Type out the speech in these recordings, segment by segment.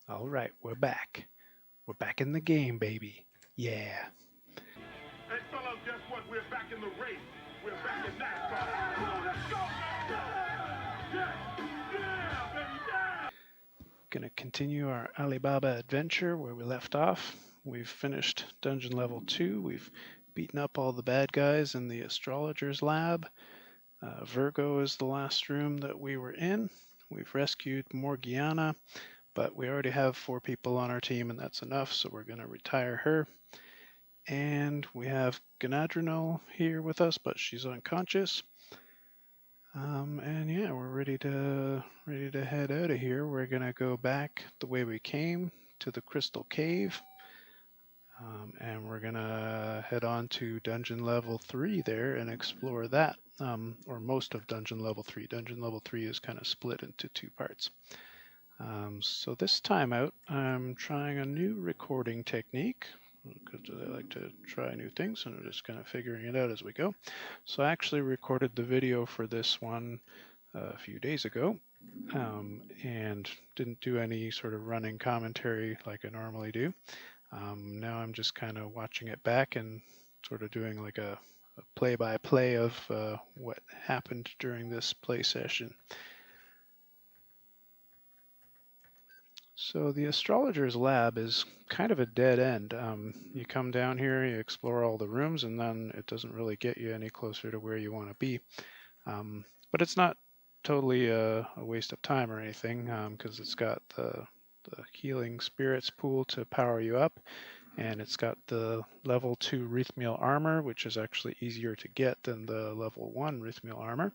All right, we're back. We're back in the game, baby. Yeah. Hey, fellas, guess what? We're back in the race. We're back in NASCAR. Come on, let's go! Yeah, yeah, baby, yeah! Gonna continue our Alibaba adventure where we left off. We've finished dungeon level 2. We've beaten up all the bad guys in the astrologer's lab. Virgo is the last room that we were in. We've rescued Morgiana, but we already have 4 people on our team and that's enough, so we're going to retire her. And we have Ganadrinal here with us, but she's unconscious. And yeah, we're ready to head out of here. We're gonna go back the way we came to the Crystal Cave, and we're gonna head on to dungeon level 3 there and explore that, or most of dungeon level 3. Dungeon level 3 is kind of split into 2 parts. So this time out, I'm trying a new recording technique because I like to try new things and I'm just kind of figuring it out as we go. So I actually recorded the video for this one a few days ago and didn't do any sort of running commentary like I normally do. Now I'm just kind of watching it back and sort of doing like a play-by-play of what happened during this play session. So the astrologer's lab is kind of a dead end. You come down here, you explore all the rooms, and then it doesn't really get you any closer to where you want to be. But it's not totally a waste of time or anything because it's got the healing spirits pool to power you up, and it's got the level 2 Rhythmial armor, which is actually easier to get than the level 1 Rhythmial armor.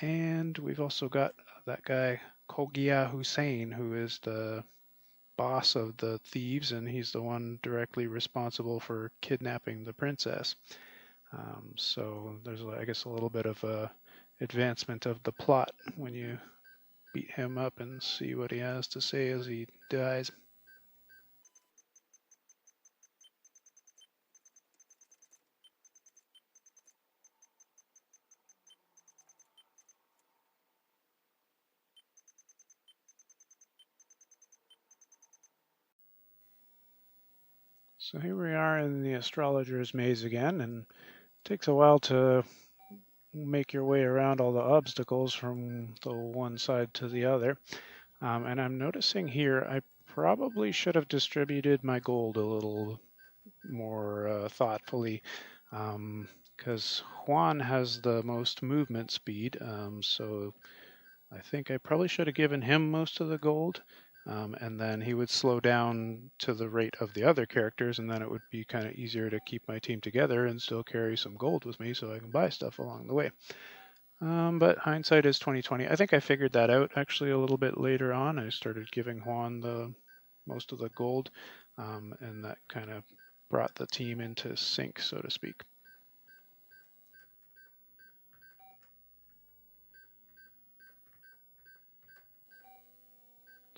And we've also got that guy Kogia Hussein, who is the boss of the thieves, and he's the one directly responsible for kidnapping the princess. So there's, I guess, a little bit of a advancement of the plot when you beat him up and see what he has to say as he dies. So here we are in the astrologer's maze again, and it takes a while to make your way around all the obstacles from the one side to the other. And I'm noticing here I probably should have distributed my gold a little more thoughtfully because Juan has the most movement speed, so I think I probably should have given him most of the gold, and then he would slow down to the rate of the other characters, and then it would be kind of easier to keep my team together and still carry some gold with me so I can buy stuff along the way. But hindsight is 2020. I think I figured that out actually a little bit later on. I started giving Juan the most of the gold, and that kind of brought the team into sync, so to speak.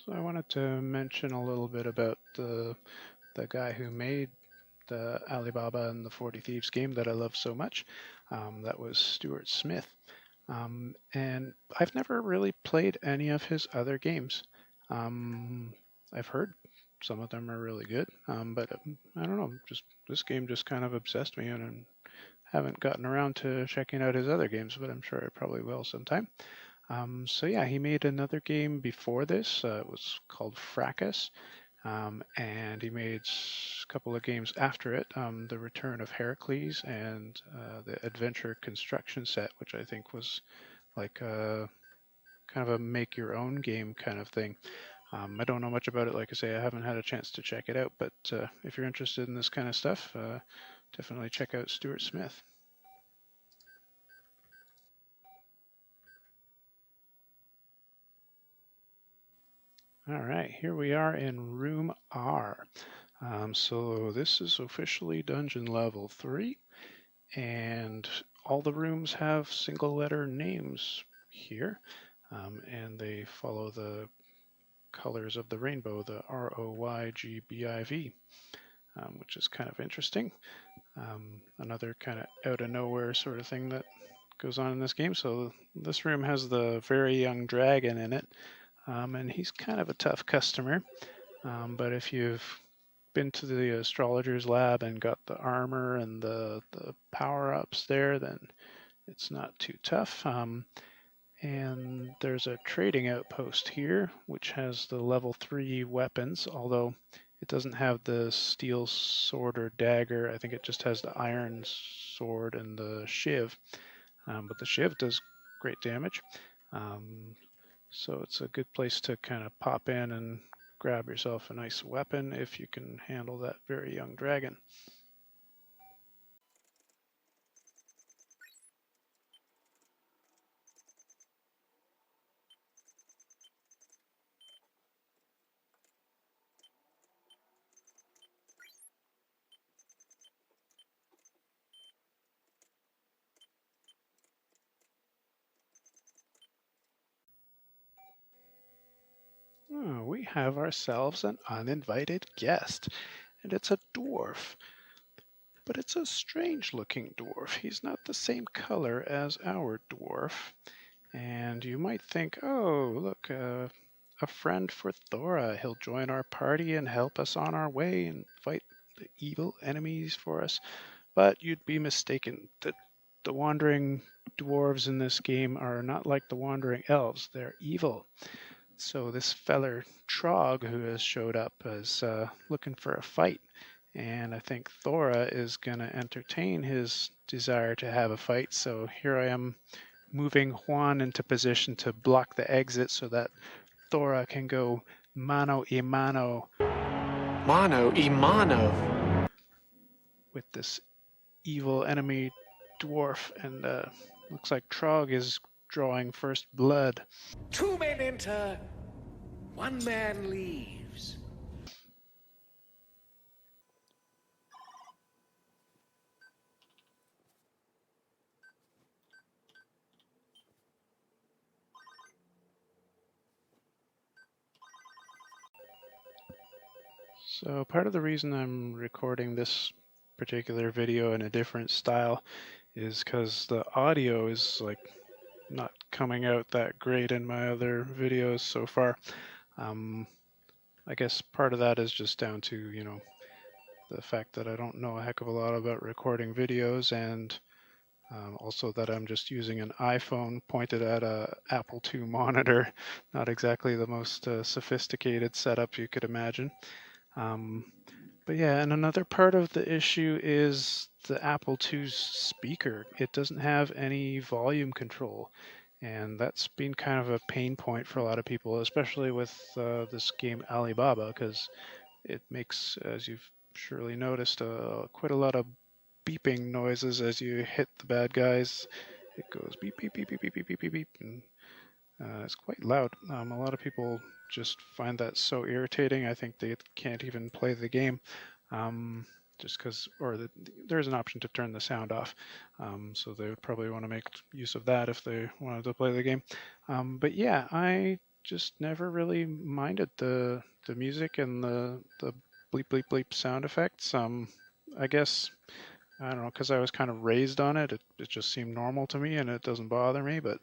So I wanted to mention a little bit about the guy who made the Alibaba and the 40 Thieves game that I love so much. That was Stuart Smith. And I've never really played any of his other games. I've heard some of them are really good, but I don't know. Just this game just kind of obsessed me, and I haven't gotten around to checking out his other games, but I'm sure I probably will sometime. So yeah, he made another game before this. It was called Fracas, and he made a couple of games after it, The Return of Heracles and the Adventure Construction Set, which I think was like a kind of a make your own game kind of thing. I don't know much about it. Like I say, I haven't had a chance to check it out, but if you're interested in this kind of stuff, definitely check out Stuart Smith. All right, here we are in room R. So this is officially dungeon level 3, and all the rooms have single letter names here, and they follow the colors of the rainbow, the ROYGBIV, which is kind of interesting. Another kind of out of nowhere sort of thing that goes on in this game. So this room has the very young dragon in it, and he's kind of a tough customer. But if you've been to the astrologer's lab and got the armor and the power ups there, then it's not too tough. And there's a trading outpost here, which has the level 3 weapons, although it doesn't have the steel sword or dagger. I think it just has the iron sword and the shiv. But the shiv does great damage. Um, so it's a good place to kind of pop in and grab yourself a nice weapon if you can handle that very young dragon. Oh, we have ourselves an uninvited guest, and it's a dwarf. But it's a strange looking dwarf. He's not the same color as our dwarf. And you might think, oh, look, a friend for Thora. He'll join our party and help us on our way and fight the evil enemies for us. But you'd be mistaken. The wandering dwarves in this game are not like the wandering elves. They're evil. So this feller Trog who has showed up is looking for a fight. And I think Thora is going to entertain his desire to have a fight. So here I am moving Juan into position to block the exit so that Thora can go mano a mano Mano y mano. with this evil enemy dwarf. And looks like Trog is drawing first blood. 2 men enter, 1 man leaves. So part of the reason I'm recording this particular video in a different style is because the audio is like not coming out that great in my other videos so far. I guess part of that is just down to, the fact that I don't know a heck of a lot about recording videos, and also that I'm just using an iPhone pointed at a Apple II monitor, not exactly the most sophisticated setup you could imagine. Um, but yeah, and another part of the issue is the Apple II's speaker. It doesn't have any volume control, and that's been kind of a pain point for a lot of people, especially with this game Alibaba, because it makes, as you've surely noticed, quite a lot of beeping noises as you hit the bad guys. It goes beep, beep, beep, beep, beep, beep, beep, beep, beep, and it's quite loud. A lot of people just find that so irritating. I think they can't even play the game just because, there's an option to turn the sound off. So they would probably want to make use of that if they wanted to play the game. But yeah, I just never really minded the music and the bleep bleep bleep sound effects. I guess I don't know, because I was kind of raised on it. It just seemed normal to me, and it doesn't bother me. But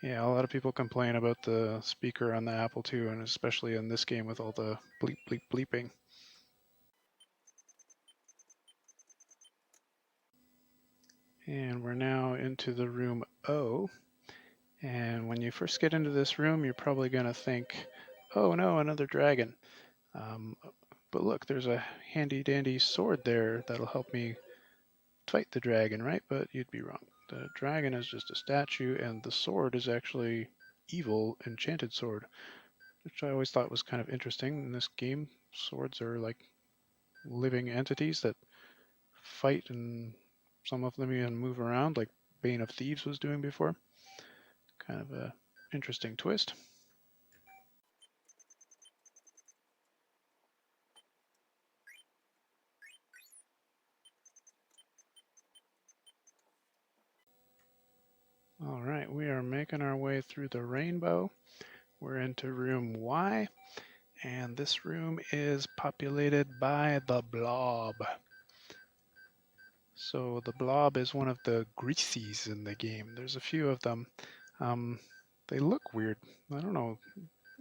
yeah, a lot of people complain about the speaker on the Apple II, and especially in this game with all the bleep bleep bleeping. And we're now into the room O. And when you first get into this room, you're probably going to think, oh no, another dragon. Um, but look, there's a handy dandy sword there that'll help me fight the dragon, right? But you'd be wrong. The dragon is just a statue, and the sword is actually evil enchanted sword, which I always thought was kind of interesting in this game. Swords are like living entities that fight, and some of them even move around, like Bane of Thieves was doing before. Kind of a interesting twist. All right, we are making our way through the rainbow. We're into room Y, and this room is populated by the blob. So the blob is one of the greasies in the game. There's a few of them. Um, they look weird. I don't know.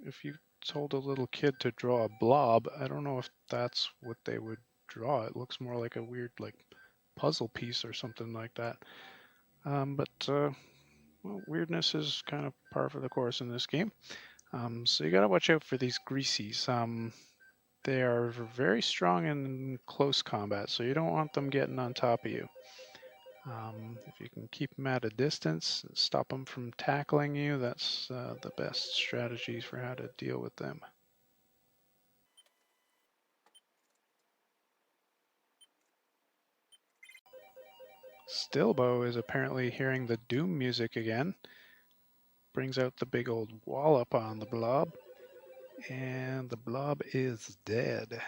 if you told a little kid to draw a blob, I don't know if that's what they would draw. It looks more like a weird like puzzle piece or something like that. But well, weirdness is kind of par for the course in this game. So you gotta watch out for these greasies. They are very strong in close combat, so you don't want them getting on top of you. If you can keep them at a distance, stop them from tackling you, that's the best strategies for how to deal with them. Stilbo is apparently hearing the Doom music again. Brings out the big old wallop on the blob, and the blob is dead.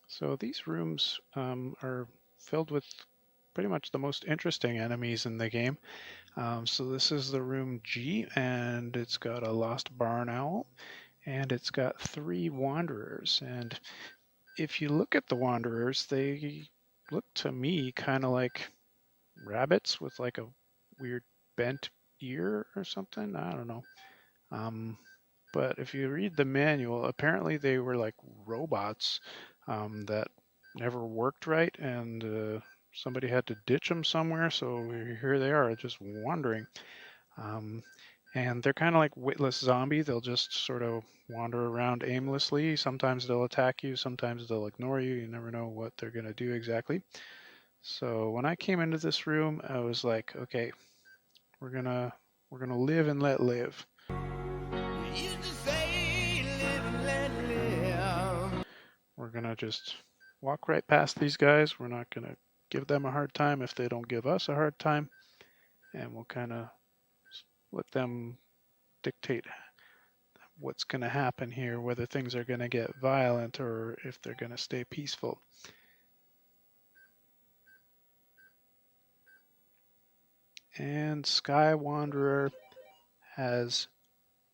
So these rooms are filled with pretty much the most interesting enemies in the game. So this is the room G, and it's got a lost barn owl, and it's got 3 wanderers. And if you look at the wanderers, they look to me kind of like rabbits with like a weird bent ear or something. I don't know. Um, but if you read the manual, apparently they were like robots that never worked right, and somebody had to ditch them somewhere. So here they are, just wandering. Um, and they're kind of like witless zombie. They'll just sort of wander around aimlessly. Sometimes they'll attack you, sometimes they'll ignore you. You never know what they're going to do exactly. So when I came into this room, I was like, okay, we're gonna live and let live. We're gonna just walk right past these guys. We're not gonna give them a hard time if they don't give us a hard time, and we'll kind of let them dictate what's going to happen here, whether things are going to get violent or if they're going to stay peaceful. And Sky Wanderer has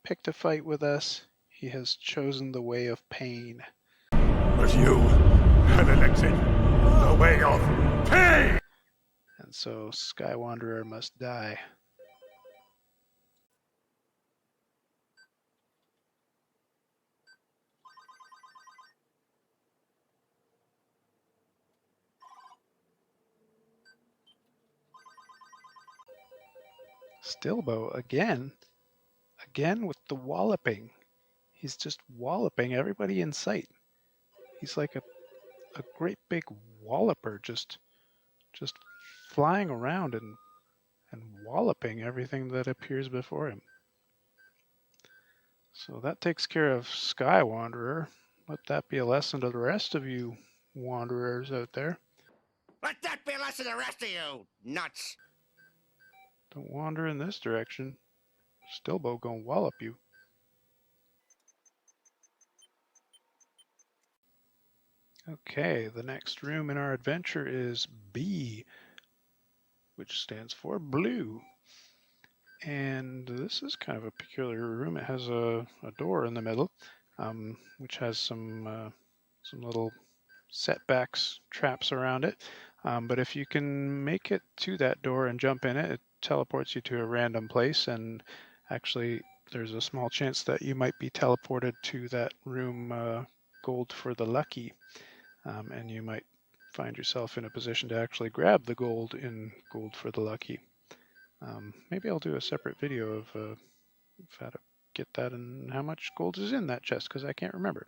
picked a fight with us. He has chosen the way of pain. But you have elected the way of pain! And so Sky Wanderer must die. Stilbo again with the walloping. He's just walloping everybody in sight. He's like a great big walloper, just flying around and walloping everything that appears before him. So that takes care of Sky Wanderer. Let that be a lesson to the rest of you wanderers out there. Let that be a lesson to the rest of you, nuts! Don't wander in this direction. Stilbo gonna wallop you. Okay, the next room in our adventure is B, which stands for blue. And this is kind of a peculiar room. It has a door in the middle, which has some little setbacks, traps around it. But if you can make it to that door and jump in it, it teleports you to a random place. And actually, there's a small chance that you might be teleported to that room, Gold for the Lucky. And you might find yourself in a position to actually grab the gold in Gold for the Lucky. Maybe I'll do a separate video of how to get that and how much gold is in that chest, because I can't remember.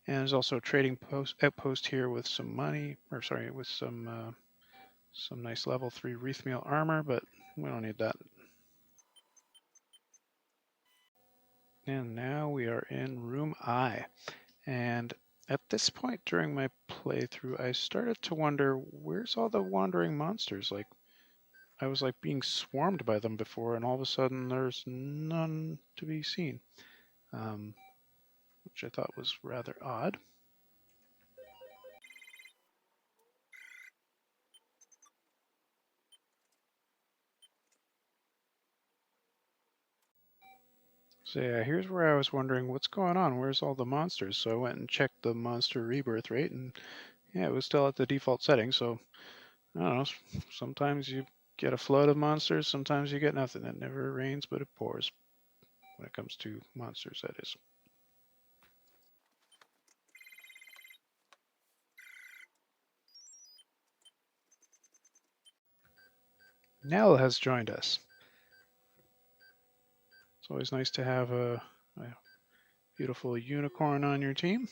And there's also a trading outpost here with some money, or sorry, with some nice level 3 wreath meal armor, but we don't need that. And now we are in room I. And at this point during my playthrough, I started to wonder, where's all the wandering monsters? Like, I was like being swarmed by them before, and all of a sudden there's none to be seen, which I thought was rather odd. So yeah, here's where I was wondering what's going on. Where's all the monsters? So I went and checked the monster rebirth rate, and yeah, it was still at the default setting. So I don't know. Sometimes you get a flood of monsters, sometimes you get nothing. It never rains, but it pours when it comes to monsters, that is. Nell has joined us. It's always nice to have a beautiful unicorn on your team.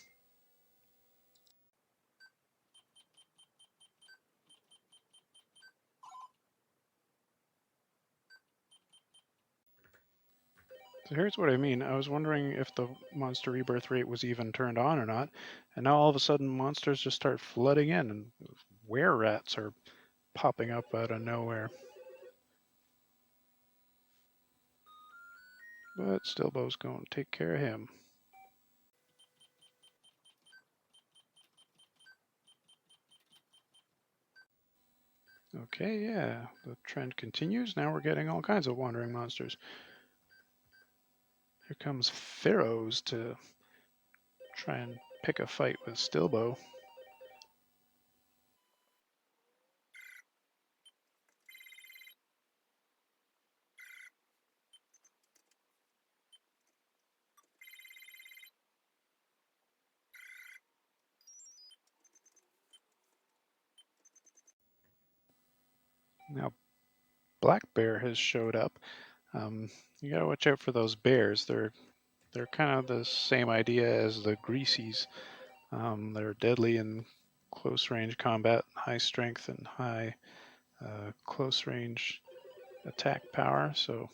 So here's what I mean. I was wondering if the monster rebirth rate was even turned on or not, and now all of a sudden monsters just start flooding in, and were rats are popping up out of nowhere. But Stillbow's going to take care of him. Okay, yeah, the trend continues. Now we're getting all kinds of wandering monsters. Here comes Pharaohs to try and pick a fight with Stillbow. Now Black Bear has showed up. You gotta watch out for those bears. They're kind of the same idea as the Greasies. They're deadly in close range combat, high strength and high close range attack power. So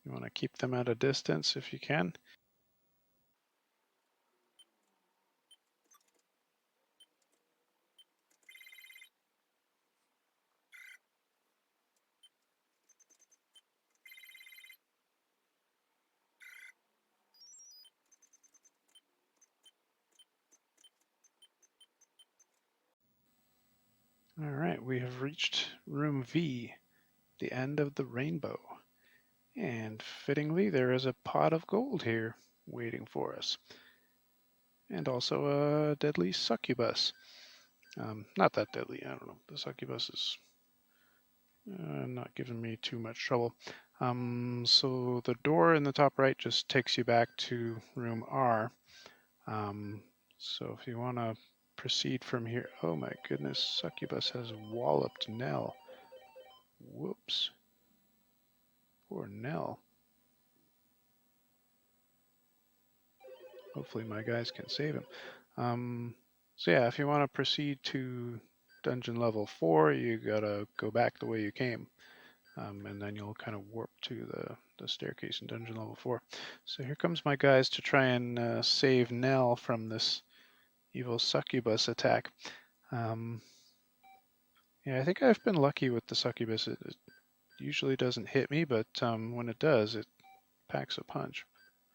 you want to keep them at a distance if you can. All right, we have reached room V, the end of the rainbow. And fittingly, there is a pot of gold here waiting for us. And also a deadly succubus. Not that deadly, I don't know. The succubus is not giving me too much trouble. So the door in the top right just takes you back to room R. So if you want to proceed from here, oh my goodness, succubus has walloped Nell. Whoops. Poor Nell. Hopefully my guys can save him. So yeah, if you want to proceed to dungeon level 4, you gotta go back the way you came. And then you'll kind of warp to the staircase in dungeon level 4. So here comes my guys to try and save Nell from this evil succubus attack. Yeah, I think I've been lucky with the succubus. It usually doesn't hit me, but when it does, it packs a punch.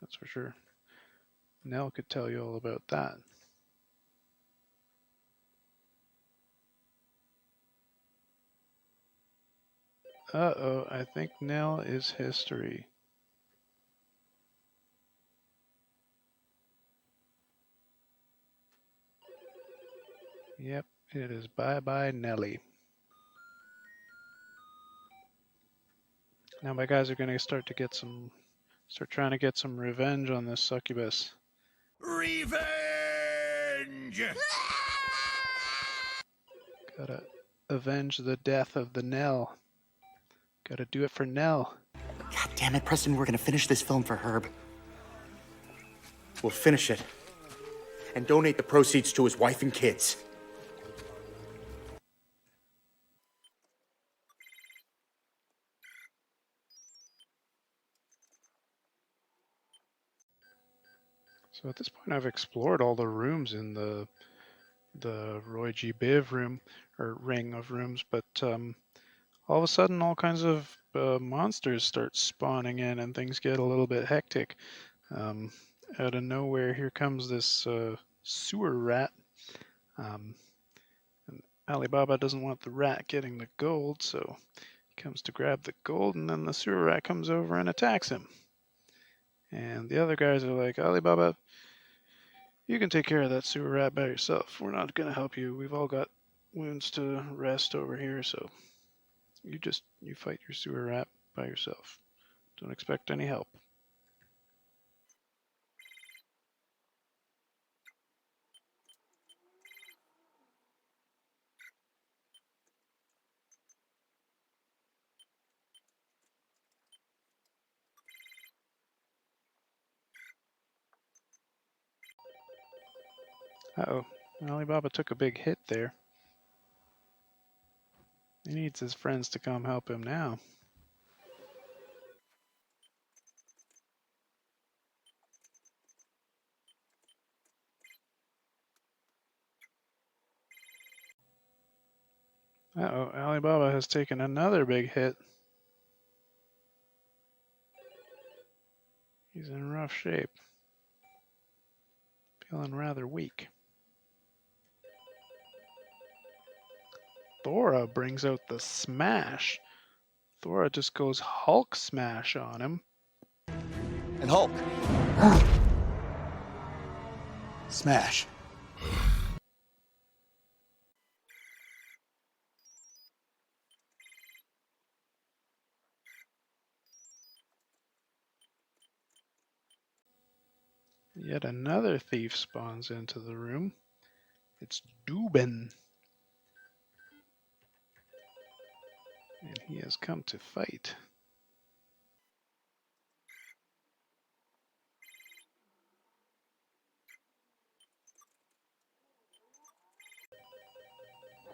That's for sure. Nell could tell you all about that. Uh-oh, I think Nell is history. Yep, it is bye-bye Nelly. Now my guys are going to start trying to get some revenge on this succubus. Revenge! Gotta avenge the death of the Nell. Gotta do it for Nell. God damn it, Preston, we're gonna finish this film for Herb. We'll finish it and donate the proceeds to his wife and kids. So at this point, I've explored all the rooms in the Roy G. Biv room or ring of rooms, but all of a sudden, all kinds of monsters start spawning in, and things get a little bit hectic. Um, Out of nowhere, here comes this sewer rat. And Alibaba doesn't want the rat getting the gold, so he comes to grab the gold, and then the sewer rat comes over and attacks him. And the other guys are like, Alibaba, you can take care of that sewer rat by yourself. We're not going to help you. We've all got wounds to rest over here, so you fight your sewer rat by yourself. Don't expect any help. Uh-oh. Alibaba took a big hit there. He needs his friends to come help him now. Uh-oh, Alibaba has taken another big hit. He's in rough shape. Feeling rather weak. Thora brings out the smash. Thora just goes Hulk smash on him. And Hulk. Smash. Yet another thief spawns into the room. It's Dubin. And he has come to fight.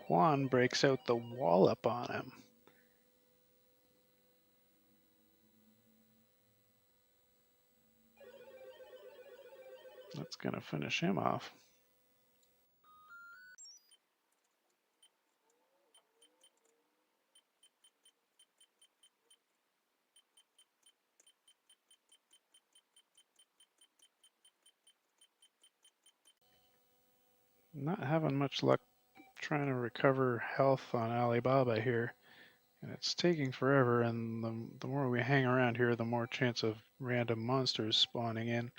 Juan breaks out the wallop on him. That's going to finish him off. Not having much luck trying to recover health on Alibaba here. And it's taking forever, and the more we hang around here, the more chance of random monsters spawning in.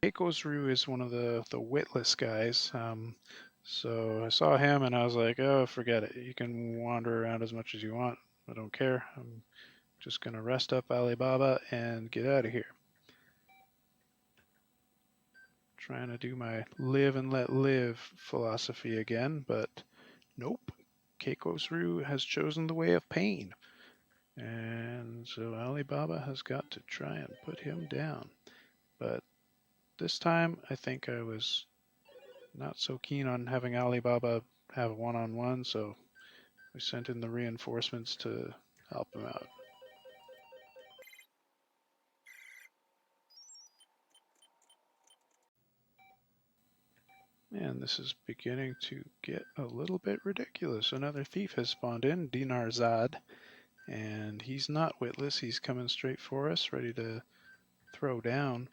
Keiko's Ryu is one of the witless guys. So I saw him and I was like, oh, forget it. You can wander around as much as you want. I don't care. I'm just going to rest up Alibaba and get out of here. Trying to do my live and let live philosophy again, but nope. Keiko's Ryu has chosen the way of pain. And so Alibaba has got to try and put him down. But this time, I think I was not so keen on having Alibaba have a one-on-one, so we sent in the reinforcements to help him out. And this is beginning to get a little bit ridiculous. Another thief has spawned in, Dinar Zad, and he's not witless. He's coming straight for us, ready to throw down.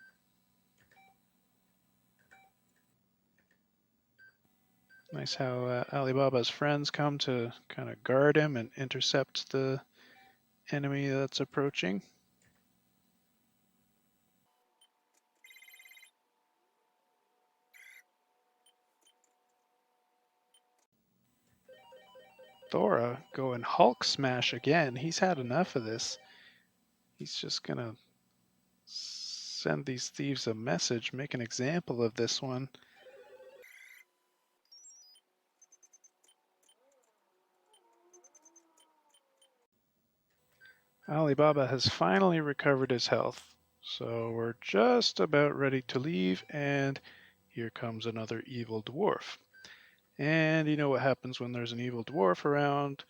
Nice how Alibaba's friends come to kind of guard him and intercept the enemy that's approaching. Thora going Hulk smash again. He's had enough of this. He's just gonna send these thieves a message, make an example of this one. Alibaba has finally recovered his health, so we're just about ready to leave, and here comes another evil dwarf. And you know what happens when there's an evil dwarf around.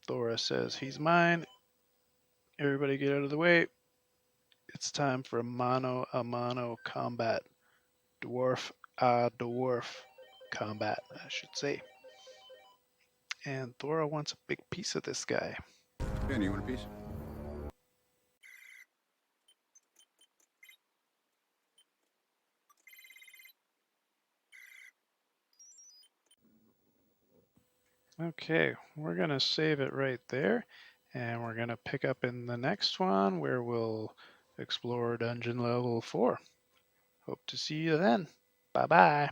Thora says, he's mine. Everybody get out of the way. It's time for mano a mano combat. Dwarf a dwarf combat, I should say. And Thora wants a big piece of this guy. Ben, you want a piece? Okay, we're going to save it right there. And we're going to pick up in the next one where we'll explore dungeon level 4. Hope to see you then. Bye-bye.